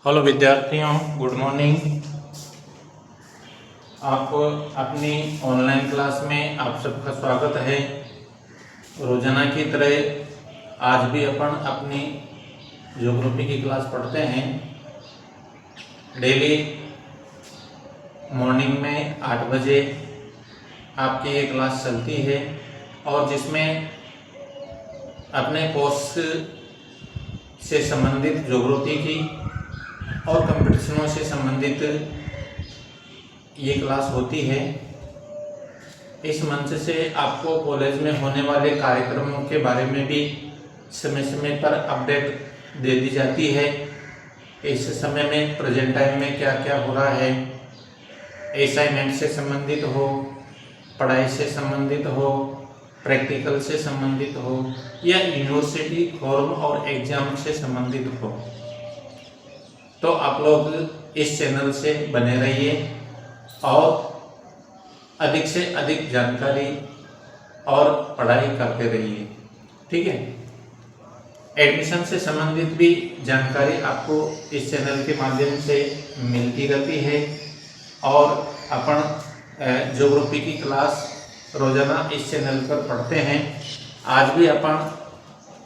Hello विद्यार्थियों, good morning. आप अपनी ऑनलाइन क्लास में आप सबका स्वागत है। रोजाना की तरह आज भी अपन अपनी ज्योग्राफी की क्लास पढ़ते हैं। डेली मॉर्निंग में 8 बजे आपकी ये क्लास चलती है और जिसमें अपने कोर्स से संबंधित ज्योग्राफी की और कंपटीशनों से संबंधित ये क्लास होती है। इस मंच से आपको कॉलेज में होने वाले कार्यक्रमों के बारे में भी समय समय पर अपडेट दे दी जाती है। इस समय में प्रेजेंट टाइम में क्या क्या हो रहा है, असाइनमेंट से संबंधित हो, पढ़ाई से संबंधित हो, प्रैक्टिकल से संबंधित हो या यूनिवर्सिटी फॉर्म और एग्जाम से संबंधित हो, तो आप लोग इस चैनल से बने रहिए और अधिक से अधिक जानकारी और पढ़ाई करते रहिए। ठीक है। एडमिशन से संबंधित भी जानकारी आपको इस चैनल के माध्यम से मिलती रहती है और अपन ज्योग्राफी की क्लास रोजाना इस चैनल पर पढ़ते हैं। आज भी अपन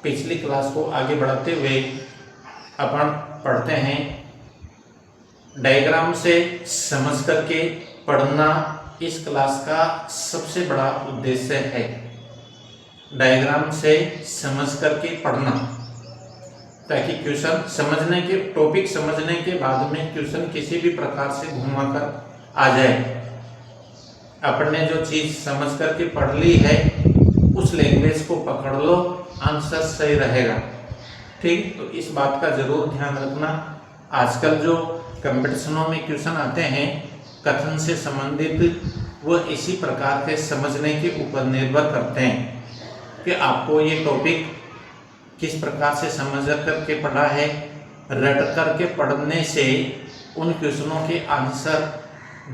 पिछली क्लास को आगे बढ़ाते हुए अपन पढ़ते हैं। डायग्राम से समझ करके पढ़ना इस क्लास का सबसे बड़ा उद्देश्य है। डायग्राम से समझ करके पढ़ना, ताकि क्वेश्चन समझने के टॉपिक समझने के बाद में क्वेश्चन किसी भी प्रकार से घुमा कर आ जाए। अपन ने जो चीज समझ करके पढ़ ली है उस लैंग्वेज को पकड़ लो, आंसर सही रहेगा। ठीक, तो इस बात का जरूर ध्यान रखना। आजकल जो कंपटीशनों में क्वेश्चन आते हैं कथन से संबंधित, वो इसी प्रकार के समझने के ऊपर निर्भर करते हैं कि आपको ये टॉपिक किस प्रकार से समझ करके पढ़ा है। रट करके पढ़ने से उन क्वेश्चनों के आंसर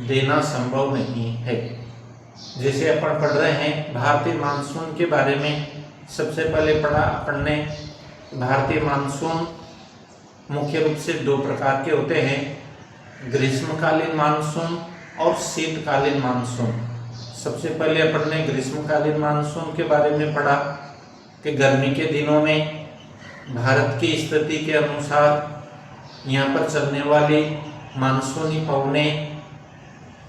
देना संभव नहीं है। जैसे अपन पढ़ रहे हैं भारतीय मानसून के बारे में, सबसे पहले पढ़ा अपन ने भारतीय मानसून मुख्य रूप से दो प्रकार के होते हैं, ग्रीष्मकालीन मानसून और शीतकालीन मानसून। सबसे पहले अपन ने ग्रीष्मकालीन मानसून के बारे में पढ़ा कि गर्मी के दिनों में भारत की स्थिति के अनुसार यहाँ पर चलने वाली मानसूनी पवनें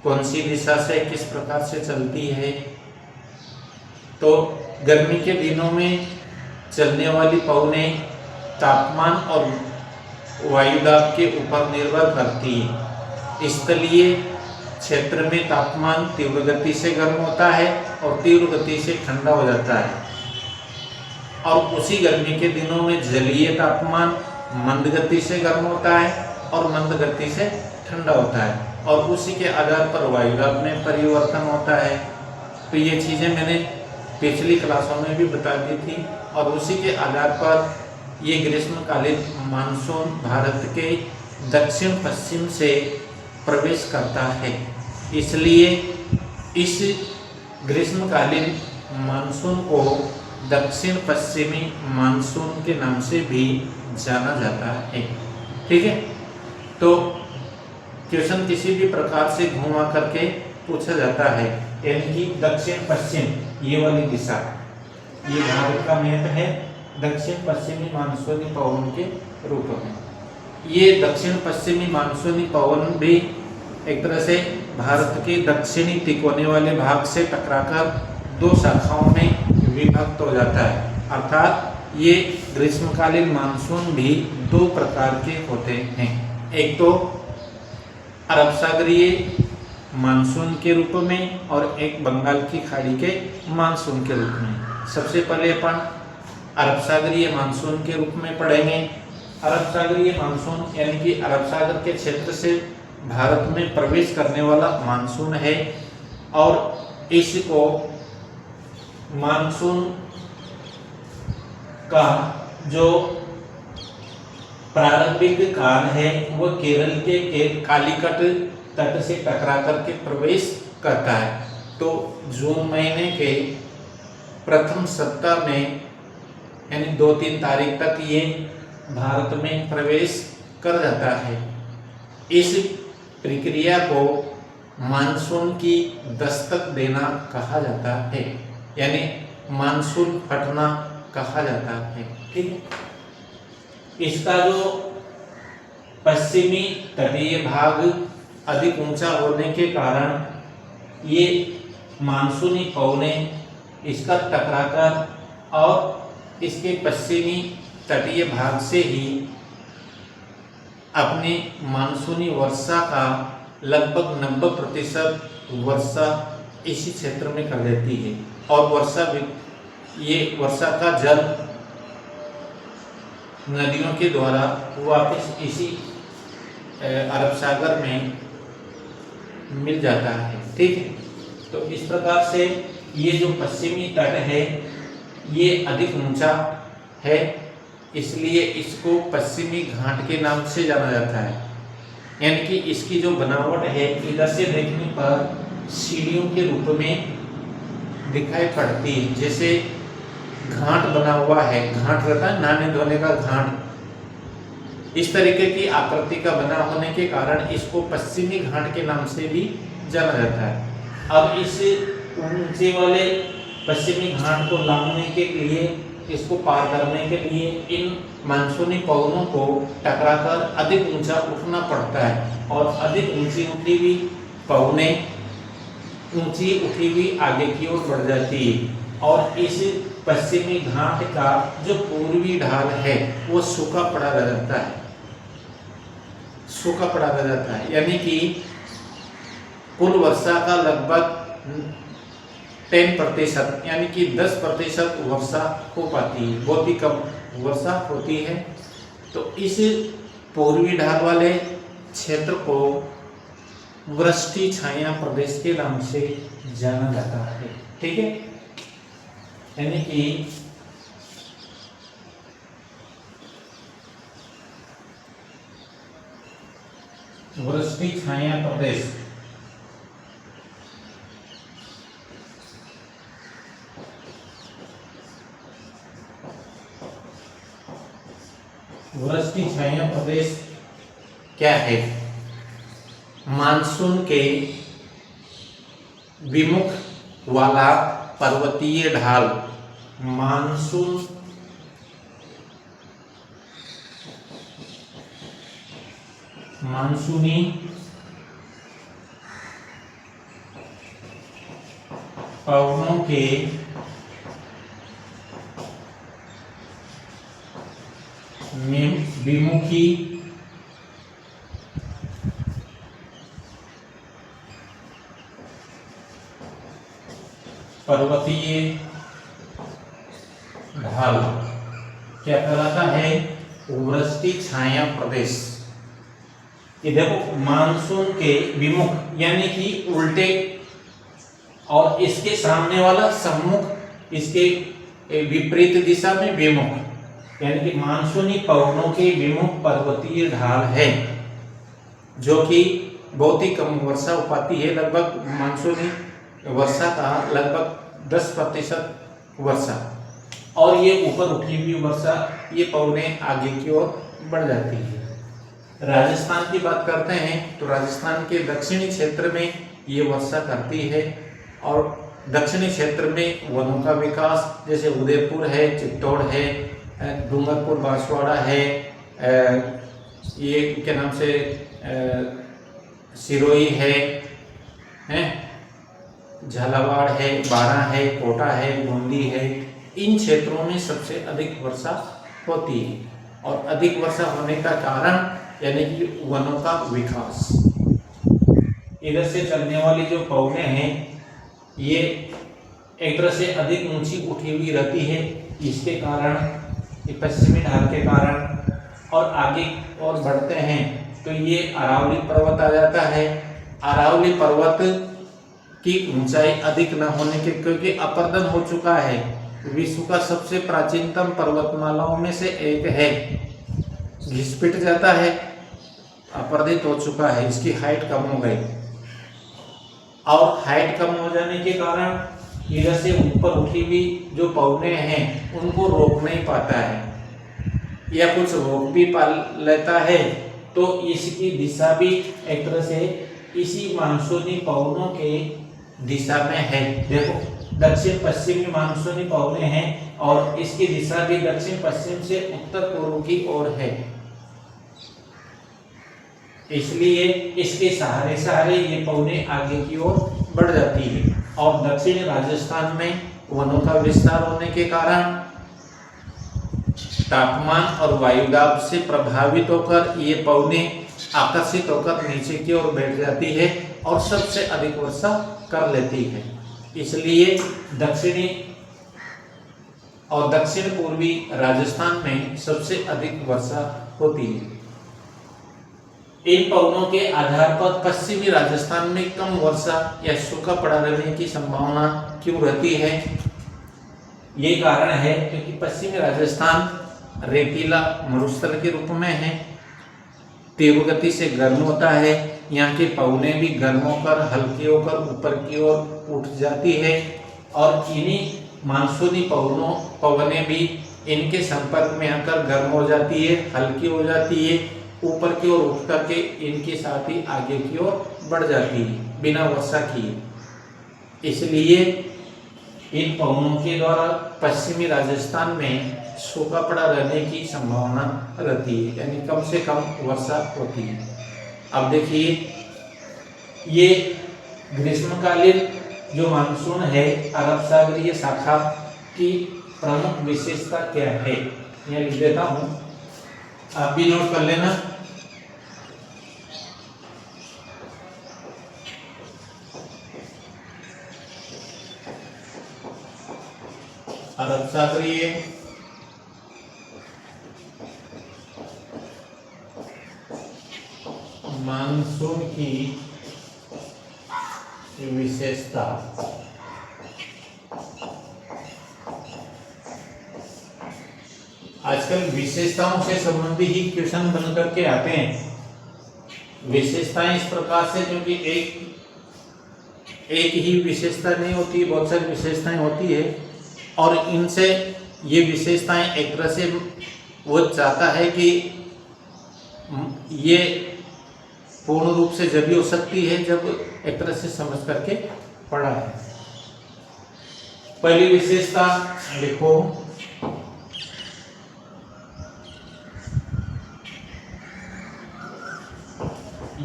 कौन सी दिशा से किस प्रकार से चलती है। तो गर्मी के दिनों में चलने वाली पवनें तापमान और वायुदाब के ऊपर निर्भर करती है। स्थलीय क्षेत्र में तापमान तीव्र गति से गर्म होता है और तीव्र गति से ठंडा हो जाता है, और उसी गर्मी के दिनों में जलीय तापमान मंद गति से गर्म होता है और मंद गति से ठंडा होता है, और उसी के आधार पर वायुदाब में परिवर्तन होता है। तो ये चीज़ें मैंने पिछली क्लासों में भी बता दी थी, और उसी के आधार पर ये ग्रीष्मकालीन मानसून भारत के दक्षिण पश्चिम से प्रवेश करता है। इसलिए इस ग्रीष्मकालीन मानसून को दक्षिण पश्चिमी मानसून के नाम से भी जाना जाता है। ठीक है। तो क्वेश्चन किसी भी प्रकार से घुमा करके पूछा जाता है, यानी कि दक्षिण पश्चिम ये वाली दिशा, ये भारत का मैप है दक्षिण पश्चिमी मानसूनी पवन के रूप में। ये दक्षिण पश्चिमी मानसूनी पवन भी एक तरह से भारत के दक्षिणी तिकोने वाले भाग से टकराकर दो शाखाओं में विभक्त हो जाता है। अर्थात ये ग्रीष्मकालीन मानसून भी दो प्रकार के होते हैं, एक तो अरब सागरीय मानसून के रूप में और एक बंगाल की खाड़ी के मानसून के रूप में। सबसे पहले अपन अरब सागरीय मानसून के रूप में पढ़ेंगे। अरब सागरीय मानसून यानी कि अरब सागर के क्षेत्र से भारत में प्रवेश करने वाला मानसून है, और इसको मानसून का जो प्रारंभिक काल है वो केरल के कालीकट तट से टकरा करके प्रवेश करता है। तो जून महीने के प्रथम सप्ताह में यानी 2-3 तारीख तक ये भारत में प्रवेश कर जाता है। इस प्रक्रिया को मानसून की दस्तक देना कहा जाता है, यानी मानसून फटना कहा जाता है। ठीक है। इसका जो पश्चिमी तटीय भाग अधिक ऊंचा होने के कारण ये मानसूनी पवनें इसका टकराकर और इसके पश्चिमी तटीय भाग से ही अपनी मानसूनी वर्षा का लगभग 90% वर्षा इसी क्षेत्र में कर देती है। और वर्षा का जल नदियों के द्वारा वापस इसी अरब सागर में मिल जाता है। ठीक है। तो इस प्रकार से ये जो पश्चिमी तट है ये अधिक ऊंचा है, इसलिए इसको पश्चिमी घाट के नाम से जाना जाता है। यानी कि इसकी जो बनावट है इधर से देखने पर सीढ़ियों के रूप में दिखाई पड़ती है, जैसे घाट बना हुआ है, घाट रहता है नहाने धोने का घाट, इस तरीके की आकृति का बना होने के कारण इसको पश्चिमी घाट के नाम से भी जाना जाता है। अब इस ऊंचे वाले पश्चिमी घाट को लांघने के लिए, इसको पार करने के लिए इन मानसूनी पवनों को टकराकर अधिक ऊंचा उठना पड़ता है और अधिक ऊंची उठी हुई पवनें ऊंची उठी हुई आगे की ओर बढ़ जाती है और इस पश्चिमी घाट का जो पूर्वी ढाल है वो सूखा पड़ा रह जाता है, सूखा पड़ा रह जाता है। यानी कि कुल वर्षा का लगभग 10% यानी कि 10% वर्षा हो पाती है, बहुत ही कम वर्षा होती है। तो इस पूर्वी ढाल वाले क्षेत्र को वृष्टि छाया प्रदेश के नाम से जाना जाता है। ठीक है। यानी कि वृष्टि छाया प्रदेश वृष्टि छाया प्रदेश क्या है? मानसून के विमुख वाला पर्वतीय ढाल, मानसूनी पवनों के विमुखी पर्वतीय ढाल क्या कहलाता है? वृष्टि छाया प्रदेश। ये देखो, मानसून के विमुख यानी कि उल्टे और इसके सामने वाला सम्मुख, इसके विपरीत दिशा में विमुख, यानी कि मानसूनी पवनों के विमुख पर्वतीय ढाल है जो कि बहुत ही कम वर्षा हो पाती है। लगभग मानसूनी वर्षा का लगभग 10% वर्षा, और ये ऊपर उठी हुई वर्षा, ये पवनें आगे की ओर बढ़ जाती है। राजस्थान की बात करते हैं तो राजस्थान के दक्षिणी क्षेत्र में ये वर्षा करती है और दक्षिणी क्षेत्र में वनों का विकास, जैसे उदयपुर है, चित्तौड़ है, डूंगरपुर बांसवाड़ा है, ये क्या नाम से सिरोही है, झालावाड़ है, बारां है, कोटा है, बूंदी है, इन क्षेत्रों में सबसे अधिक वर्षा होती है। और अधिक वर्षा होने का कारण यानी कि वनों का विकास। इधर से चलने वाली जो पवनें हैं ये एक तरह से अधिक ऊंची उठी हुई रहती है, इसके कारण, ये पश्चिमी ढाल के कारण। और आगे और बढ़ते हैं तो ये अरावली पर्वत आ जाता है। अरावली पर्वत की ऊंचाई अधिक न होने के, क्योंकि अपर्दन हो चुका है, विश्व का सबसे प्राचीनतम पर्वतमालाओं में से एक है, घिस पिट जाता है, अपर्दित हो चुका है, इसकी हाइट कम हो गई। और हाइट कम हो जाने के कारण इधर से ऊपर उठी हुई जो पवनें हैं उनको रोक नहीं पाता है, या कुछ रोक भी पा लेता है तो इसकी दिशा भी एक तरह से इसी मानसूनी पवनों के दिशा में है। देखो दक्षिण पश्चिमी मानसूनी पवने हैं और इसकी दिशा भी दक्षिण पश्चिम से उत्तर पूर्व की ओर है, इसलिए इसके सहारे सहारे ये पवने आगे की ओर बढ़ जाती है। और दक्षिणी राजस्थान में वनों का विस्तार होने के कारण तापमान और वायुदाब से प्रभावित होकर ये पवने आकर्षित होकर नीचे की ओर बैठ जाती है और सबसे अधिक वर्षा कर लेती है। इसलिए दक्षिणी और दक्षिण पूर्वी राजस्थान में सबसे अधिक वर्षा होती है। इन पवनों के आधार पर पश्चिमी राजस्थान में कम वर्षा या सूखा पड़ा रहने की संभावना क्यों रहती है? ये कारण है क्योंकि पश्चिमी राजस्थान रेतीला मरुस्थल के रूप में है, तीव्र गति से गर्म होता है, यहाँ के पवने भी गर्म होकर हल्के होकर ऊपर की ओर उठ जाती है और इन्हीं मानसूनी पवने भी इनके संपर्क में आकर गर्म हो जाती है, हल्की हो जाती है, ऊपर की ओर उठ करके इनके साथ ही आगे की ओर बढ़ जाती है बिना वर्षा किए। इसलिए इन पवनों के द्वारा पश्चिमी राजस्थान में सूखा पड़ा रहने की संभावना रहती है, यानी कम से कम वर्षा होती है। अब देखिए ये ग्रीष्मकालीन जो मानसून है अरब सागरीय शाखा की प्रमुख विशेषता क्या है, यह लिख देता हूं, आप भी नोट कर लेना। अरब सागरीय मानसून की विशेषता आजकल विशेषताओं से संबंधित ही क्वेश्चन बन करके आते हैं। विशेषताएं इस प्रकार से, क्योंकि एक ही विशेषता नहीं होती, बहुत सारी विशेषताएं होती है और इनसे ये विशेषताएं एक तरह से वो चाहता है कि ये पूर्ण रूप से जब भी हो सकती है जब एक तरह से समझ करके पढ़ा है। पहली विशेषता लिखो,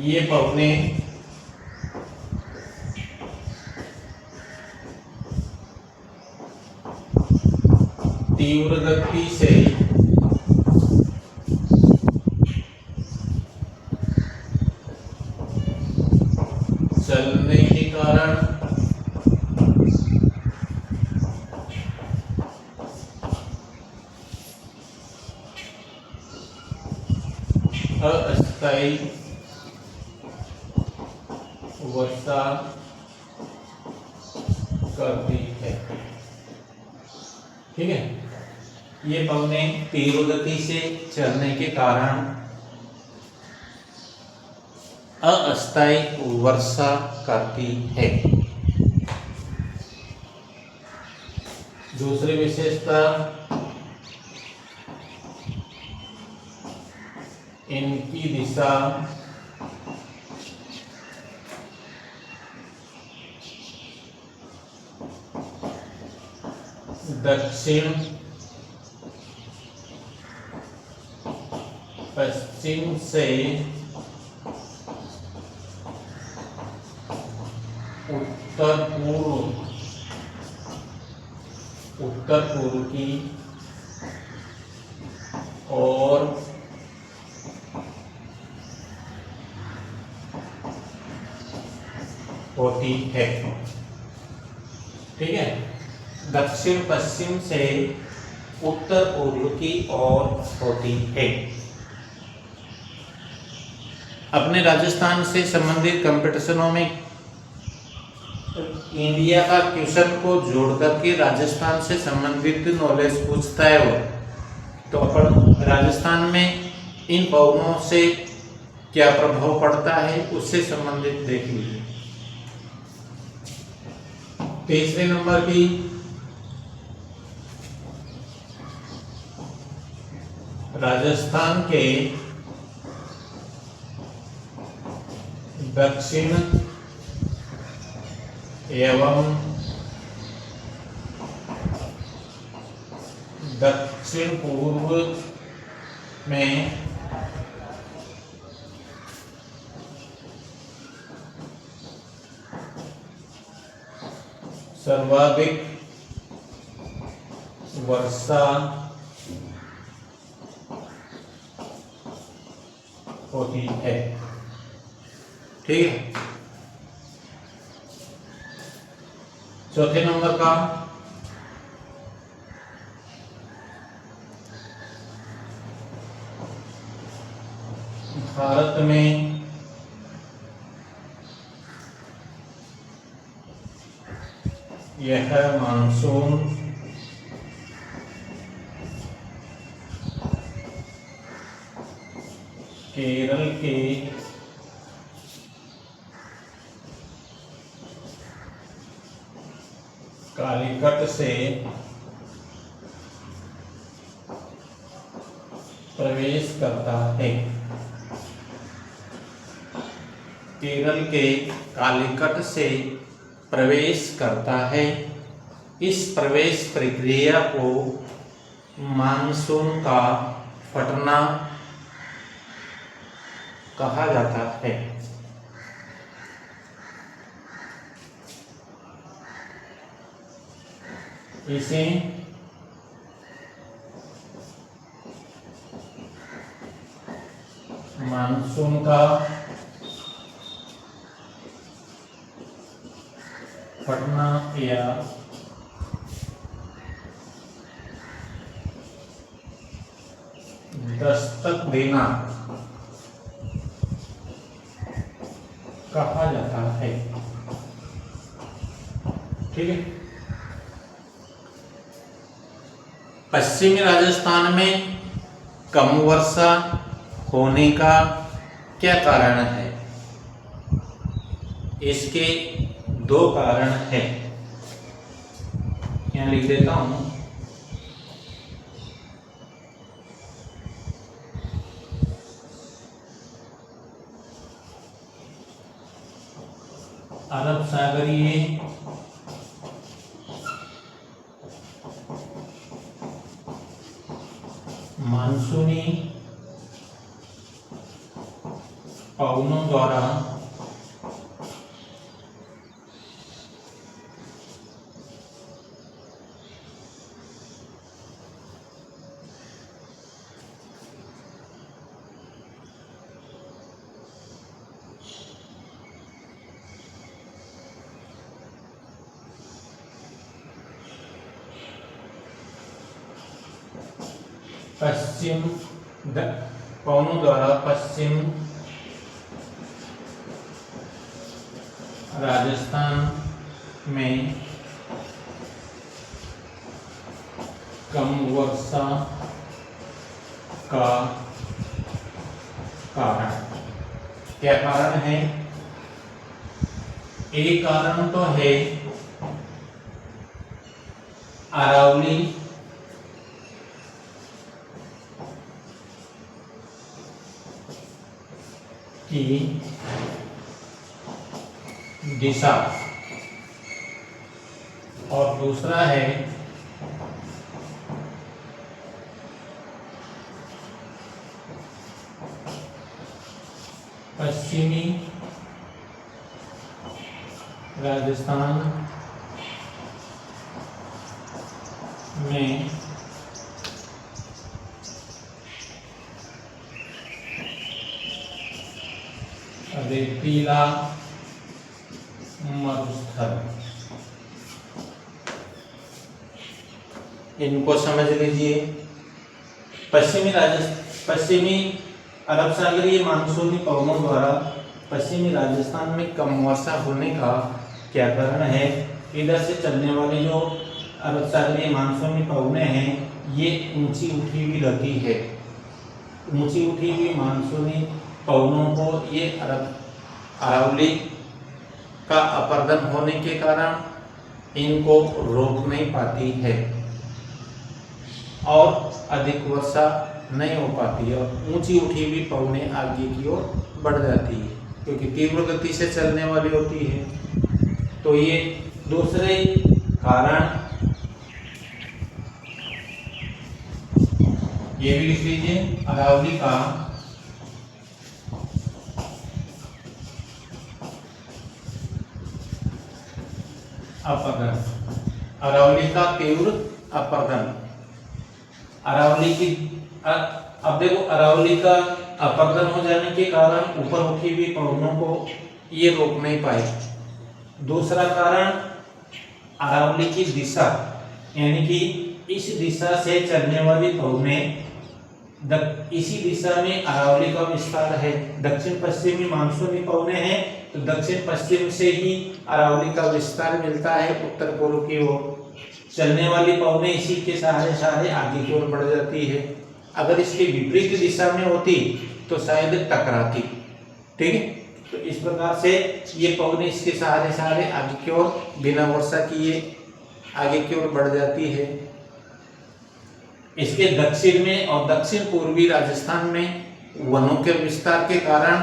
ये पवने तीव्र गति से चलने के कारण अस्थायी वर्षा करती है। ठीक है, ये पवने तीव्र गति से चलने के कारण अस्थायी वर्षा करती है। दूसरी विशेषता, इनकी दिशा दक्षिण पश्चिम से उत्तर पूर्व की ओर होती है। ठीक है, दक्षिण पश्चिम से उत्तर पूर्व की ओर होती है। अपने राजस्थान से संबंधित कंपटीशनों में इंडिया का क्वेश्चन को जोड़ करके राजस्थान से संबंधित नॉलेज पूछता है वो, तो अपन राजस्थान में इन पवनों से क्या प्रभाव पड़ता है उससे संबंधित देख लीजिए। तीसरे नंबर की राजस्थान के दक्षिण एवं दक्षिण पूर्व में सर्वाधिक वर्षा होती है। ठीक है। चौथे नंबर का भारत में यह मानसून केरल के कालीकट से प्रवेश करता है। केरल के कालीकट से प्रवेश करता है। इस प्रवेश प्रक्रिया को मानसून का फटना कहा जाता है। इसे मानसून का फटना या दस्तक देना कहा जाता है। ठीक है। पश्चिमी राजस्थान में कम वर्षा होने का क्या कारण है? इसके दो कारण हैं। यहाँ लिख देता हूं। अरब सागरीय मानसूनी पवनों द्वारा पवनों द्वारा पश्चिम राजस्थान में कम वर्षा का कारण क्या कारण है? एक कारण तो है अरावली की दिशा और दूसरा है पश्चिमी राजस्थान में रेतीला मरुस्थल। इनको समझ लीजिए। पश्चिमी अरब सागरीय मानसूनी पवनों द्वारा पश्चिमी राजस्थान में कम वर्षा होने का क्या कारण है? इधर से चलने वाली जो अरब सागरीय मानसूनी पवनें हैं ये ऊंची उठी हुई रहती है। ऊंची उठी हुई मानसूनी पवनों को ये अरावली का अपर्दन होने के कारण इनको रोक नहीं पाती है और अधिक वर्षा नहीं हो पाती है और ऊंची उठी हुई पवनें आगे की ओर बढ़ जाती है। क्योंकि तीव्र गति से चलने वाली होती है। तो ये दूसरे कारण, ये भी लिख लीजिए, अरावली का अपरदन, अरावली का तीव्र अपरदन। अरावली की अब देखो, अरावली का अपरदन हो जाने के कारण ऊपर उठी हुई पवनों को ये रोक नहीं पाए। दूसरा कारण, अरावली की दिशा, यानी कि इस दिशा से चलने वाली पवनें, इसी दिशा में अरावली का विस्तार है। दक्षिण पश्चिमी मानसूनी पवनें हैं, तो दक्षिण पश्चिम से ही अरावली का विस्तार मिलता है उत्तर पूर्व की ओर। चलने वाली पवनें इसी के सहारे आगे की ओर बढ़ जाती है। अगर इसकी विपरीत दिशा में होती तो शायद टकराती। ठीक है, तो इस प्रकार से ये पवनें इसके सहारे आगे की ओर बिना वर्षा किए आगे की ओर बढ़ जाती है। इसके दक्षिण में और दक्षिण पूर्वी राजस्थान में वनों के विस्तार के कारण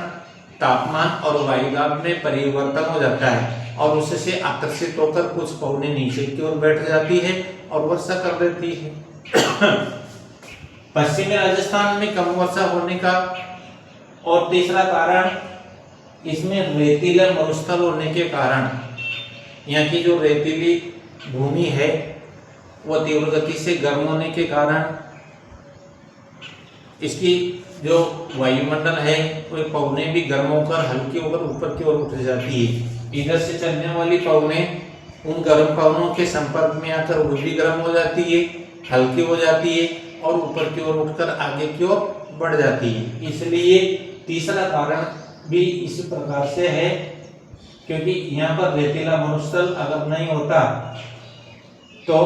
तापमान और वायुदाब में परिवर्तन हो जाता है और उससे आकर्षित होकर कुछ पवनें नीचे की ओर बैठ जाती है और वर्षा कर देती है। पश्चिमी राजस्थान में कम वर्षा होने का और तीसरा कारण, इसमें रेतीला मरुस्थल होने के कारण, यहाँ की जो रेतीली भूमि है वो तीव्र गति से गर्म होने के कारण इसकी जो वायुमंडल है वो पवनें भी गर्म होकर हल्की होकर ऊपर की ओर उठ जाती है। इधर से चलने वाली पवनें उन गर्म पवनों के संपर्क में आकर वो भी गर्म हो जाती है, हल्की हो जाती है और ऊपर की ओर उठकर आगे की ओर बढ़ जाती है। इसलिए तीसरा कारण भी इस प्रकार से है, क्योंकि यहाँ पर रेतीला मरुस्थल अगर नहीं होता तो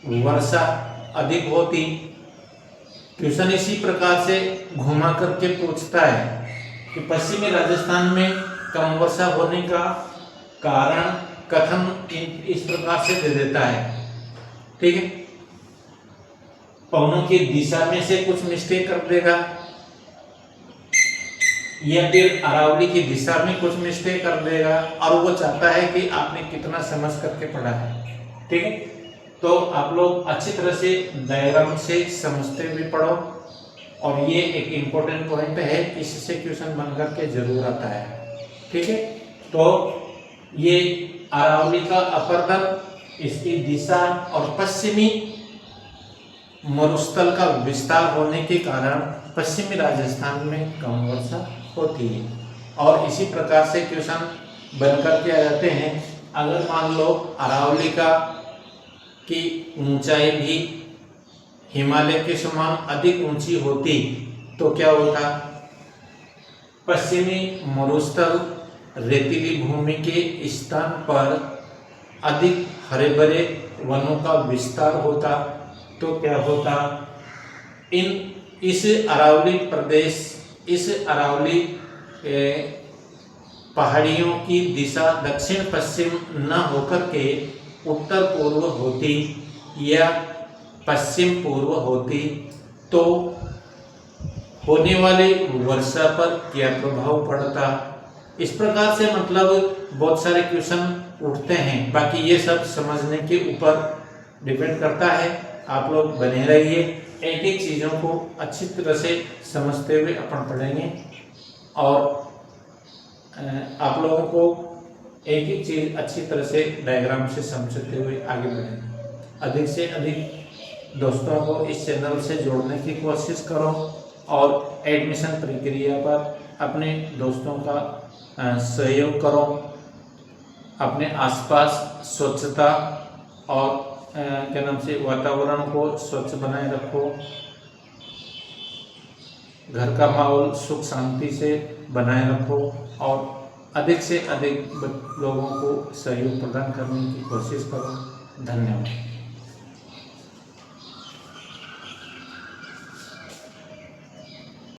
वर्षा अधिक होती। क्वेश्चन इसी प्रकार से घुमा करके पूछता है कि पश्चिमी राजस्थान में कम वर्षा होने का कारण कथन इस प्रकार से दे देता है। ठीक है, पवनों की दिशा में से कुछ मिस्टेक कर देगा या फिर अरावली की दिशा में कुछ मिस्टेक कर देगा और वो चाहता है कि आपने कितना समझ करके पढ़ा है। ठीक है, तो आप लोग अच्छी तरह से डायग्राम से समझते हुए पढ़ो और ये एक इम्पोर्टेंट पॉइंट है, इससे क्वेश्चन बन करके जरूर आता है। ठीक है, तो ये अरावली का अपरदन, इसकी दिशा और पश्चिमी मरुस्थल का विस्तार होने के कारण पश्चिमी राजस्थान में कम वर्षा होती है। और इसी प्रकार से क्वेश्चन बन करके आ जाते हैं। अगर मान लो अरावली की ऊंचाई भी हिमालय के समान अधिक ऊंची होती तो क्या होता? पश्चिमी मरुस्थल रेतीली भूमि के स्थान पर अधिक हरे भरे वनों का विस्तार होता तो क्या होता? इस अरावली प्रदेश, इस अरावली पहाड़ियों की दिशा दक्षिण पश्चिम न होकर के उत्तर पूर्व होती या पश्चिम पूर्व होती तो होने वाली वर्षा पर क्या प्रभाव पड़ता? इस प्रकार से मतलब बहुत सारे क्वेश्चन उठते हैं। बाकी ये सब समझने के ऊपर डिपेंड करता है। आप लोग बने रहिए, एक एक चीज़ों को अच्छी तरह से समझते हुए अपन पढ़ेंगे और आप लोगों को एक एक चीज़ अच्छी तरह से डायग्राम से समझते हुए आगे बढ़ेंगे। अधिक से अधिक दोस्तों को इस चैनल से जोड़ने की कोशिश करो और एडमिशन प्रक्रिया पर अपने दोस्तों का सहयोग करो। अपने आसपास स्वच्छता और क्या नाम से वातावरण को स्वच्छ बनाए रखो। घर का माहौल सुख शांति से बनाए रखो और अधिक से अधिक लोगों को सहयोग प्रदान करने की कोशिश करो। धन्यवाद।